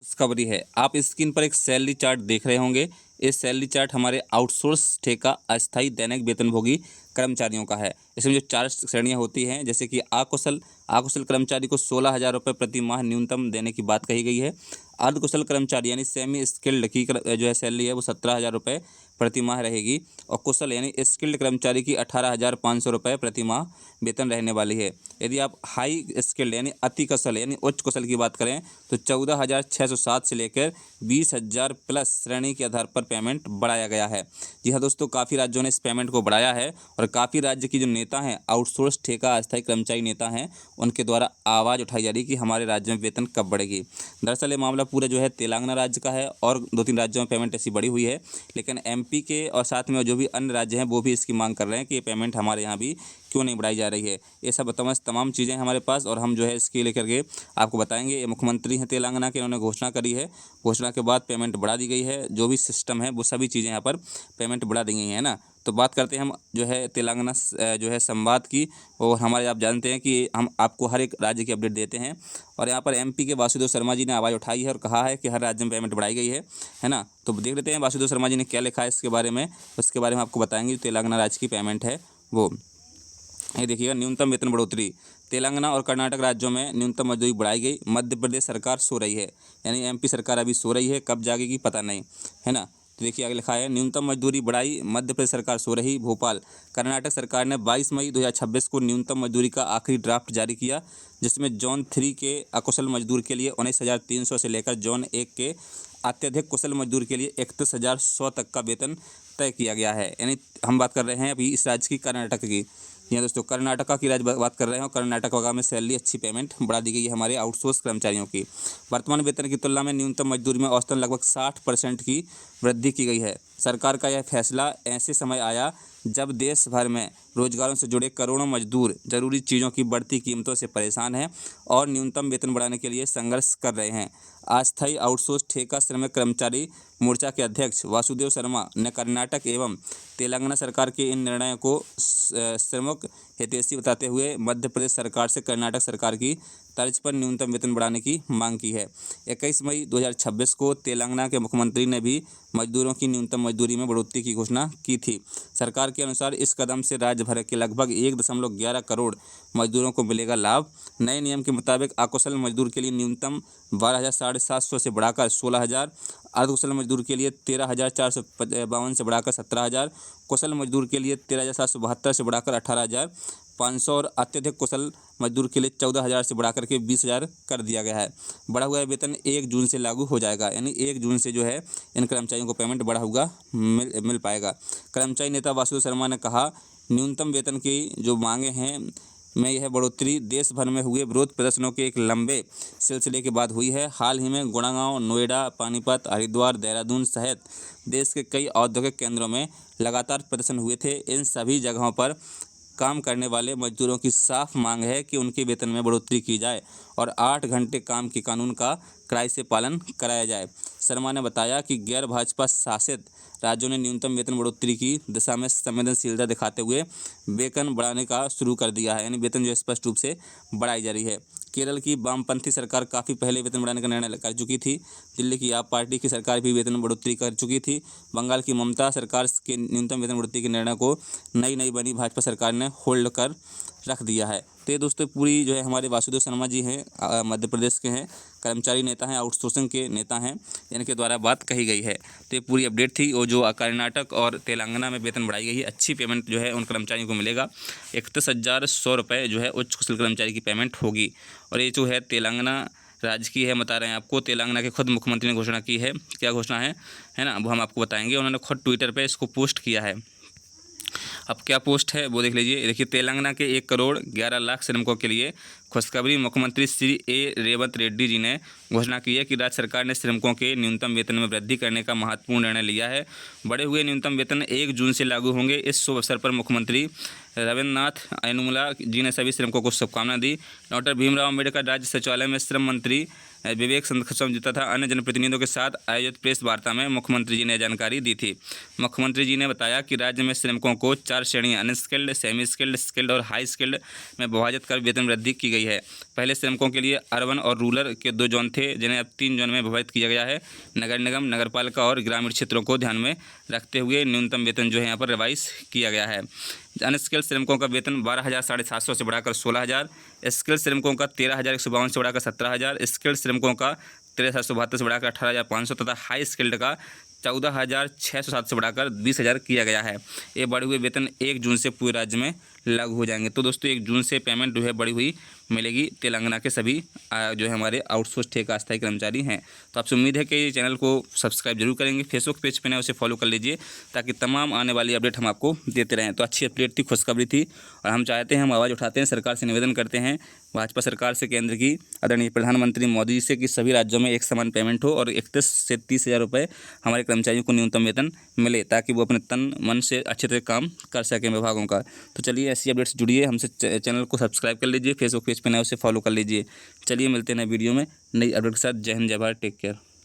खुशखबरी है। आप स्क्रीन पर एक सैलरी चार्ट देख रहे होंगे। इस सैलरी चार्ट हमारे आउटसोर्स ठेका अस्थायी दैनिक वेतनभोगी कर्मचारियों का है। इसमें जो 4 श्रेणियाँ होती हैं, जैसे कि अकुशल कर्मचारी को 16,000 रुपये प्रति माह न्यूनतम देने की बात कही गई है। अर्धकुशल कर्मचारी यानी सेमी स्किल्ड की जो है सैलरी है वो 17,000 रुपये प्रति माह रहेगी, और कुशल यानी स्किल्ड कर्मचारी की 18,500 रुपये प्रति माह वेतन रहने वाली है। यदि आप हाई स्किल्ड यानी अति कुशल यानी उच्च कुशल की बात करें तो 14,607 से लेकर 20,000 प्लस श्रेणी के आधार पर पेमेंट बढ़ाया गया है। जी हाँ दोस्तों, काफ़ी राज्यों ने इस पेमेंट को बढ़ाया है, और काफ़ी राज्य की जो नेता हैं, आउटसोर्स ठेका अस्थायी कर्मचारी नेता हैं, उनके द्वारा आवाज़ उठाई जा रही है कि हमारे राज्य में वेतन कब बढ़ेगी। दरअसल ये मामला पूरा जो है तेलंगाना राज्य का है, और 2-3 राज्यों में पेमेंट ऐसी बढ़ी हुई है, लेकिन एमपी के और साथ में जो भी अन्य राज्य हैं वो भी इसकी मांग कर रहे हैं कि ये पेमेंट हमारे यहाँ भी क्यों नहीं बढ़ाई जा रही है। ये सब तमाम चीज़ें हमारे पास, और हम जो है इसके लेकर के आपको बताएंगे। ये मुख्यमंत्री हैं तेलंगाना के, उन्होंने घोषणा करी है। घोषणा के बाद पेमेंट बढ़ा दी गई है। जो भी सिस्टम है वो सभी चीज़ें यहाँ पर पेमेंट बढ़ा दी गई हैं ना। तो बात करते हैं हम जो है तेलंगाना जो है संवाद की, और हमारे आप जानते हैं कि हम आपको हर एक राज्य की अपडेट देते हैं, और यहाँ पर एमपी के वासुदेव शर्मा जी ने आवाज़ उठाई है और कहा है कि हर राज्य में पेमेंट बढ़ाई गई है ना। तो देख लेते हैं वासुदेव शर्मा जी ने क्या लिखा है इसके बारे में, उसके बारे में आपको बताएंगे। तेलंगाना राज्य की पेमेंट है वो, ये देखिएगा। न्यूनतम वेतन बढ़ोतरी, तेलंगाना और कर्नाटक राज्यों में न्यूनतम मजदूरी बढ़ाई गई। मध्य प्रदेश सरकार सो रही है, यानी एमपी सरकार अभी सो रही है, कब जागेगी पता नहीं, है ना। तो देखिए आगे लिखा है, न्यूनतम मजदूरी बढ़ाई, मध्य प्रदेश सरकार सो रही। भोपाल, कर्नाटक सरकार ने 22 मई 2026 को न्यूनतम मजदूरी का आखिरी ड्राफ्ट जारी किया, जिसमें जोन 3 के अकुशल मजदूर के लिए 19,300 से लेकर जोन 1 के अत्यधिक कुशल मजदूर के लिए 31,100 तक का वेतन तय किया गया है। यानी हम बात कर रहे हैं अभी इस राज्य की, कर्नाटक की। यहाँ दोस्तों कर्नाटका की राज्य बात कर रहे हैं, और कर्नाटक में सैलरी अच्छी पेमेंट बढ़ा दी गई है हमारे आउटसोर्स कर्मचारियों की। वर्तमान वेतन की तुलना में न्यूनतम मजदूरी में औसतन लगभग 60% की वृद्धि की गई है। सरकार का यह फैसला ऐसे समय आया जब देश भर में रोजगारों से जुड़े करोड़ों मजदूर जरूरी चीज़ों की बढ़ती कीमतों से परेशान हैं और न्यूनतम वेतन बढ़ाने के लिए संघर्ष कर रहे हैं। अस्थायी आउटसोर्स ठेका श्रमिक कर्मचारी मोर्चा के अध्यक्ष वासुदेव शर्मा ने कर्नाटक एवं तेलंगाना सरकार के इन निर्णयों को श्रमिक हितैषी बताते हुए मध्य प्रदेश सरकार से कर्नाटक सरकार की तर्ज पर न्यूनतम वेतन बढ़ाने की मांग की है। 21 मई 2026 को तेलंगाना के मुख्यमंत्री ने भी मजदूरों की न्यूनतम मजदूरी में बढ़ोतरी की घोषणा की थी। सरकार के अनुसार इस कदम से राज्य भर के लगभग 1.11 करोड़ मजदूरों को मिलेगा लाभ। नए नियम के मुताबिक अकुशल मजदूर के लिए न्यूनतम 12,750 से बढ़ाकर 16,000, अर्धकुशल मजदूर के लिए 13,452 से बढ़ाकर 17,000, कुशल मजदूर के लिए 13,772 से बढ़ाकर 18,500, और अत्यधिक कुशल मजदूर के लिए 14,000 से बढ़ाकर के 20,000 कर दिया गया है। बढ़ा हुआ वेतन 1 जून से लागू हो जाएगा, यानी 1 जून से जो है इन कर्मचारियों को पेमेंट बढ़ा हुआ मिल पाएगा। कर्मचारी नेता वासुदेव शर्मा ने कहा, न्यूनतम वेतन की जो मांगे हैं में यह बढ़ोतरी देश भर में हुए विरोध प्रदर्शनों के एक लंबे सिलसिले के बाद हुई है। हाल ही में गुड़गांव, नोएडा, पानीपत, हरिद्वार, देहरादून सहित देश के कई औद्योगिक केंद्रों में लगातार प्रदर्शन हुए थे। इन सभी जगहों पर काम करने वाले मजदूरों की साफ मांग है कि उनके वेतन में बढ़ोतरी की जाए और 8 घंटे काम के कानून का कड़ाई से पालन कराया जाए। शर्मा ने बताया कि गैर भाजपा शासित राज्यों ने न्यूनतम वेतन बढ़ोतरी की दिशा में संवेदनशीलता दिखाते हुए वेतन बढ़ाने का शुरू कर दिया है, यानी वेतन जो स्पष्ट रूप से बढ़ाई जा रही है। केरल की वामपंथी सरकार काफ़ी पहले वेतन बढ़ाने का निर्णय कर चुकी थी। दिल्ली की आप पार्टी की सरकार भी वेतन बढ़ोतरी कर चुकी थी। बंगाल की ममता सरकार के न्यूनतम वेतन बढ़ोतरी के निर्णय को नई बनी भाजपा सरकार ने होल्ड कर रख दिया है। तो ये दोस्तों पूरी जो है हमारे वासुदेव शर्मा जी हैं, मध्य प्रदेश के हैं, कर्मचारी नेता हैं, आउटसोर्सिंग के नेता हैं, इनके द्वारा बात कही गई है। तो ये पूरी अपडेट थी, और जो कर्नाटक और तेलंगाना में वेतन बढ़ाई गई है, अच्छी पेमेंट जो है उन कर्मचारियों को मिलेगा। 31,100 रुपये जो है उच्च कुशल कर्मचारी की पेमेंट होगी। और ये जो है तेलंगाना राज्य की है, बता रहे हैं आपको। तेलंगाना के खुद मुख्यमंत्री ने घोषणा की है। क्या घोषणा है ना, वो हम आपको बताएंगे। उन्होंने खुद ट्विटर पर इसको पोस्ट किया है। अब क्या पोस्ट है वो देख लीजिए। देखिए, तेलंगाना के 1,11,00,000 श्रमिकों के लिए खुशखबरी। मुख्यमंत्री श्री ए रेवंत रेड्डी जी ने घोषणा की है कि राज्य सरकार ने श्रमिकों के न्यूनतम वेतन में वृद्धि करने का महत्वपूर्ण निर्णय लिया है। बढ़े हुए न्यूनतम वेतन 1 जून से लागू होंगे। इस शुभ अवसर पर मुख्यमंत्री रविन्द्रनाथ यनुमला जी ने सभी श्रमिकों को शुभकामनाएं दी। डॉक्टर भीमराव अम्बेडकर राज्य सचिवालय में श्रम मंत्री विवेक समझौता तथा अन्य जनप्रतिनिधियों के साथ आयोजित प्रेस वार्ता में मुख्यमंत्री जी ने जानकारी दी थी। मुख्यमंत्री जी ने बताया कि राज्य में श्रमिकों को 4 श्रेणियां अनस्किल्ड, सेमी स्किल्ड, स्किल्ड और हाई स्किल्ड में विभाजित कर वेतन वृद्धि की गई है। पहले श्रमिकों के लिए अर्बन और रूरल के 2 जोन थे, जिन्हें अब 3 जोन में विभाजित किया गया है। नगर निगम, नगरपालिका और ग्रामीण क्षेत्रों को ध्यान में रखते हुए न्यूनतम वेतन जो है यहाँ पर रिवाइज किया गया है। अनस्किल्ड श्रमिकों का वेतन 12,750 से बढ़ाकर 16,000, स्किल्ड श्रमिकों का 13,152 से बढ़ाकर 17,000, स्किल्ड श्रमिकों का 13,772 से बढ़ाकर 18,500 तथा हाई स्किल्ड का 14,607 से बढ़ाकर 20,000 किया गया है। ये बढ़े हुए वेतन 1 जून से पूरे राज्य में लागू हो जाएंगे। तो दोस्तों 1 जून से पेमेंट जो है बढ़ी हुई मिलेगी तेलंगाना के सभी जो है हमारे आउटसोर्स ठेका अस्थायी कर्मचारी हैं। तो आपसे उम्मीद है कि ये चैनल को सब्सक्राइब जरूर करेंगे। फेसबुक पेज पर ना उसे फॉलो कर लीजिए ताकि तमाम आने वाली अपडेट हम आपको देते रहें। तो अच्छी अपडेट थी, खुशखबरी थी और हम चाहते हैं, हम आवाज़ उठाते हैं, सरकार से निवेदन करते हैं, भाजपा सरकार से, केंद्र की आदरणीय प्रधानमंत्री मोदी जी से कि सभी राज्यों में एक समान पेमेंट हो और 31 से 30,000 रुपये हमारे कर्मचारियों को न्यूनतम वेतन मिले ताकि वो अपने तन मन से अच्छे तरह काम कर सकें विभागों का। तो चलिए ऐसी अपडेट्स जुड़िए हमसे, चैनल को सब्सक्राइब कर लीजिए, फेसबुक पेज पर नए उसे फॉलो कर लीजिए। चलिए मिलते हैं नए वीडियो में नई अपडेट के साथ। जय हिंद, जय भारत, टेक केयर।